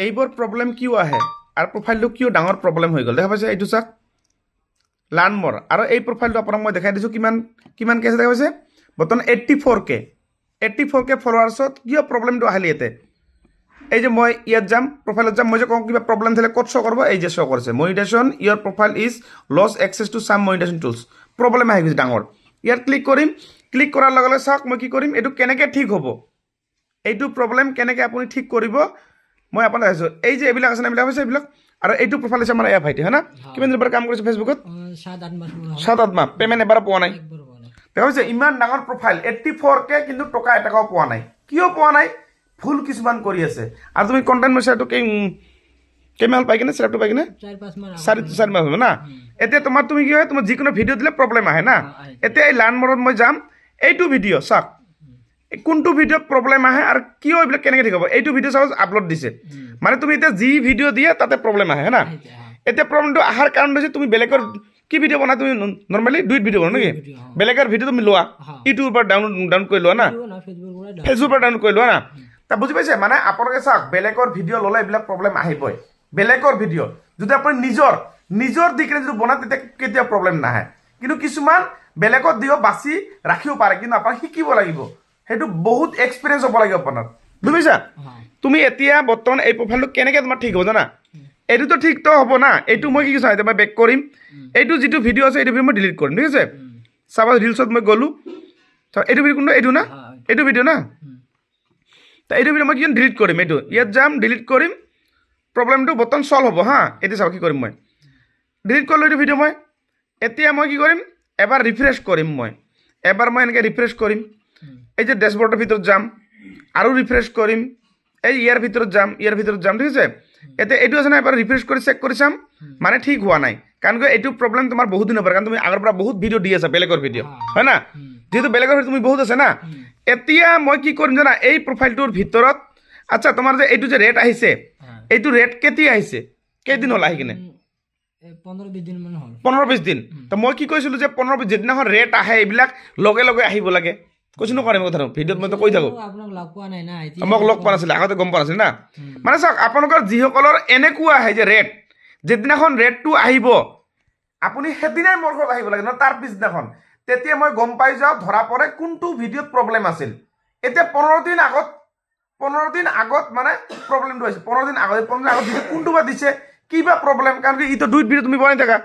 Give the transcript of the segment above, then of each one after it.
এইবোৰ প্ৰব্লেম কিয় আহে আৰু প্ৰফাইলটো কিয় ডাঙৰ প্ৰব্লেম হৈ গ'ল দেখা পাইছে এইটো চাওক লাৰ্ণ মৰ আৰু এই প্ৰফাইলটো আপোনাক মই দেখাই দিছোঁ কিমান কে আছে দেখা পাইছে বৰ্তমান 84K ফলোৱাৰ্ছত কিয় প্ৰব্লেমটো আহিলে ইয়াতে এই যে মই ইয়াত যাম প্ৰফাইলত যাম মই যে কওঁ কিবা প্ৰব্লেম থাকিলে ক'ত শ্ব' কৰিব এই যে শ্ব' কৰিছে মনিটাইজেশ্যন ইয়ৰ profile is lost access to some monetisation tools problem আহি গৈছে ডাঙৰ ইয়াত ক্লিক কৰিম ক্লিক কৰাৰ লগে লগে চাওক মই কি কৰিম এইটো কেনেকৈ ঠিক হ'ব এইটো প্ৰব্লেম কেনেকৈ আপুনি ঠিক কৰিব মই আপোনাক দেখাইছোঁ এই যে এইবিলাক আছে না এইবিলাক হৈছে এইবিলাক আৰু এইটো প্ৰফাইল আছে আমাৰ এয়া ভাইটি হয় না কিমান দিনৰ পৰা কাম কৰিছে ফেচবুকত 7-8 মাহ পে'মেণ্ট এবাৰ পোৱা নাই দেখা পাইছে ইমান ডাঙৰ প্ৰফাইল 84K কিন্তু টকা এটকাও পোৱা নাই কিয় পোৱা নাই ভুল কিছুমান কৰি আছে আৰু তুমি কণ্টেণ্ট মেচাৰটো কেইমাহ পাই কিনে চেৰাপটো পাই কিনে 4 মাহ হ'ল না এতিয়া তুমি কি হয় তোমাৰ যিকোনো ভিডিঅ' দিলে প্ৰব্লেম আহে না এতিয়া এই লাৰ্ণ মৰত মই যাম এইটো ভিডিঅ' চাওক কোনটো ভিডিঅ'ত প্ৰব্লেম আহে আৰু কিয় এইবিলাক কেনেকৈ ঠিক হ'ব এইটো ভিডিঅ' চাপ'জ আপলোড দিছে মানে তুমি এতিয়া যি ভিডিঅ' দিয়ে তাতে প্ৰব্লেম আহে না এতিয়া প্ৰব্লেমটো অহাৰ কাৰণ হৈছে তুমি বেলেগৰ কি ভিডিঅ' বনাই তুমি নৰ্মেলি ডুইট ভিডিঅ' বনোৱা নেকি বেলেগৰ ভিডিঅ' তুমি লোৱা ইউটিউবৰ পৰা ডাউনলোড কৰি লোৱা না ফেচবুকৰ পৰা ডাউনলোড কৰি লোৱা না তা বুজি পাইছে মানে আপোনালোকে চাওক বেলেগৰ ভিডিঅ' ল'লে এইবিলাক প্ৰব্লেম আহিবই বেলেগৰ ভিডিঅ' যদি আপুনি নিজৰ দি কিনে যদি বনায় তেতিয়া কেতিয়াও প্ৰব্লেম নাহে কিন্তু কিছুমান বেলেগত দিও বাছি ৰাখিব পাৰে কিন্তু আপোনাক শিকিব লাগিব সেইটো বহুত এক্সপিৰিয়েঞ্চ হ'ব লাগিব আপোনাৰ বুজিছা তুমি এতিয়া বৰ্তমান এই প্ৰফাইলটো কেনেকৈ তোমাৰ ঠিক হ'ব জানা এইটোতো ঠিকতো হ'ব না এইটো মই কি কৈছোঁ এতিয়া মই বেক কৰিম এইটো যিটো ভিডিঅ' আছে এইটো ভিডিঅ' মই ডিলিট কৰিম ঠিক আছে চাপ'জ ৰিলছত মই গ'লোঁ এইটো ভিডিঅ' কোনটো এইটো না এইটো ভিডিঅ' না এইটো ভিডিঅ' মই কি ডিলিট কৰিম এইটো ইয়াত যাম ডিলিট কৰিম প্ৰব্লেমটো বৰ্তমান ছল্ভ হ'ব হা এতিয়া চাওক কি কৰিম মই ডিলিট কৰিলোঁ এইটো ভিডিঅ' মই এতিয়া মই কি কৰিম এবাৰ ৰিফ্ৰেছ কৰিম মই এনেকৈ ৰিফ্ৰেছ কৰিম এই যে ডেছবৰ্ডৰ ভিতৰত যাম আৰু ৰিফ্ৰেছ কৰিম এই ইয়াৰ ভিতৰত যাম ঠিক আছে এতিয়া এইটো আছে না এবাৰ ৰিফ্ৰেছ কৰি চেক কৰি চাম মানে ঠিক হোৱা নাই কাৰণ এইটো প্ৰব্লেম তোমাৰ বহুত দিনৰ পৰা কাৰণ তুমি আগৰ পৰা বহুত ভিডিঅ' দি আছা বেলেগৰ ভিডিঅ' হয় না যিহেতু বেলেগৰ ভিডিঅ' তুমি বহুত আছে না এতিয়া মই কি কৰিম জানা এই প্ৰফাইলটোৰ ভিতৰত আচ্ছা তোমাৰ যে এইটো যে ৰেট আহিছে এইটো ৰেট কেতিয়া আহিছে কেইদিন হ'ল আহি কিনে 15-20 দিন তো মই কি কৈছিলোঁ যে 15-20 যেদিনাখন ৰেট আহে এইবিলাক লগে লগে আহিব লাগে কৈছোঁ নকৰে মই কথাটো ভিডিঅ'ত মই কৈ থাকোঁ মোক লগ পোৱা নাছিলে আগতে গম পোৱা নাছিলে না মানে চাওক আপোনালোকৰ যিসকলৰ এনেকুৱা আহে যে ৰেট যেদিনাখন ৰেটটো আহিব আপুনি সেইদিনাই মোৰ ঘৰত আহিব লাগে ন তাৰ পিছদিনাখন তেতিয়া মই গম পাই যাওঁ ধৰা পৰে কোনটো ভিডিঅ'ত প্ৰব্লেম আছিল এতিয়া 15 দিন আগত মানে প্ৰব্লেমটো আহিছে 15 দিন আগত ভিডিঅ' কোনটো বা দিছে কিবা প্ৰব্লেম কাৰণ কি ইটো ডুইট ভিডিঅ' তুমি বনাই থাকা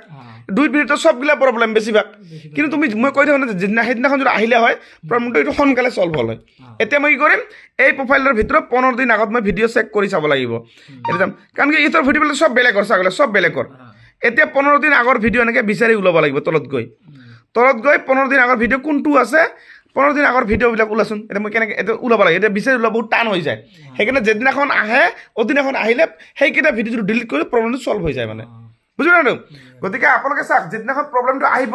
ডুইট ভিডিঅ'টো চবগিলা প্ৰব্লেম বেছিভাগ কিন্তু তুমি মই কৈ থাকোঁ না সেইদিনাখন যদি আহিলে হয় প্ৰব্লেমটো এইটো সোনকালে ছল্ভ হ'ল হয় এতিয়া মই কি কৰিম এই প্ৰফাইলৰ ভিতৰত 15 দিন আগত মই ভিডিঅ' চেক কৰি চাব লাগিব এতিয়া কাৰণ কি ইটোৰ ভিডিঅ'বিলাক চব বেলেগৰ চাগলে চব বেলেগৰ এতিয়া 15 দিন আগৰ ভিডিঅ' এনেকৈ বিচাৰি ওলাব লাগিব তলত গৈ 15 দিন আগৰ ভিডিঅ' কোনটো আছে 15 দিন আগৰ ভিডিঅ'বিলাক ওলাচোন এতিয়া মই কেনেকৈ এতিয়া ওলাব লাগে এতিয়া বিচাৰি ওলাব বহুত টান হৈ যায় সেইকাৰণে যেদিনাখন আহে অদিনাখন আহিলে সেইকেইটা ভিডিঅ' যদি ডিলিট কৰি প্ৰব্লেমটো ছল্ভ হৈ যায় মানে বুজি পালো গতিকে আপোনালোকে চাওক যেদিনাখন প্ৰব্লেমটো আহিব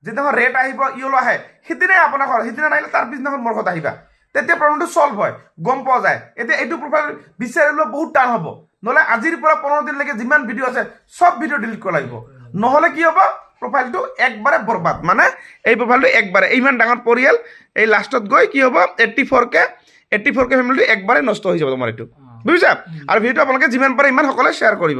যেদিনাখন ৰেট আহিব ইয়লো আহে সিদিনাই আপোনাৰ সিদিনা নাহিলে তাৰ পিছদিনাখন মোৰ ঘৰত আহিবা তেতিয়া প্ৰব্লেমটো ছল্ভ হয় গম পোৱা যায় এতিয়া এইটো প্ৰফাইল বিচাৰি ওলোৱা বহুত টান হ'ব নহ'লে আজিৰ পৰা 15 দিনলৈকে যিমান ভিডিঅ' আছে চব ভিডিঅ' ডিলিট কৰিব লাগিব নহ'লে কি হ'ব প্ৰফাইলটো একবাৰে বৰবাদ মানে এই প্ৰফাইলটো একবাৰে ইমান ডাঙৰ পৰিয়াল এই লাষ্টত গৈ কি হ'ব 84K ফেমিলিটো একবাৰে নষ্ট হৈ যাব তোমাৰ এইটো বুজিছা আৰু ভিডিঅ'টো আপোনালোকে যিমান পাৰে ইমান সকলোৱে শ্বেয়াৰ কৰিব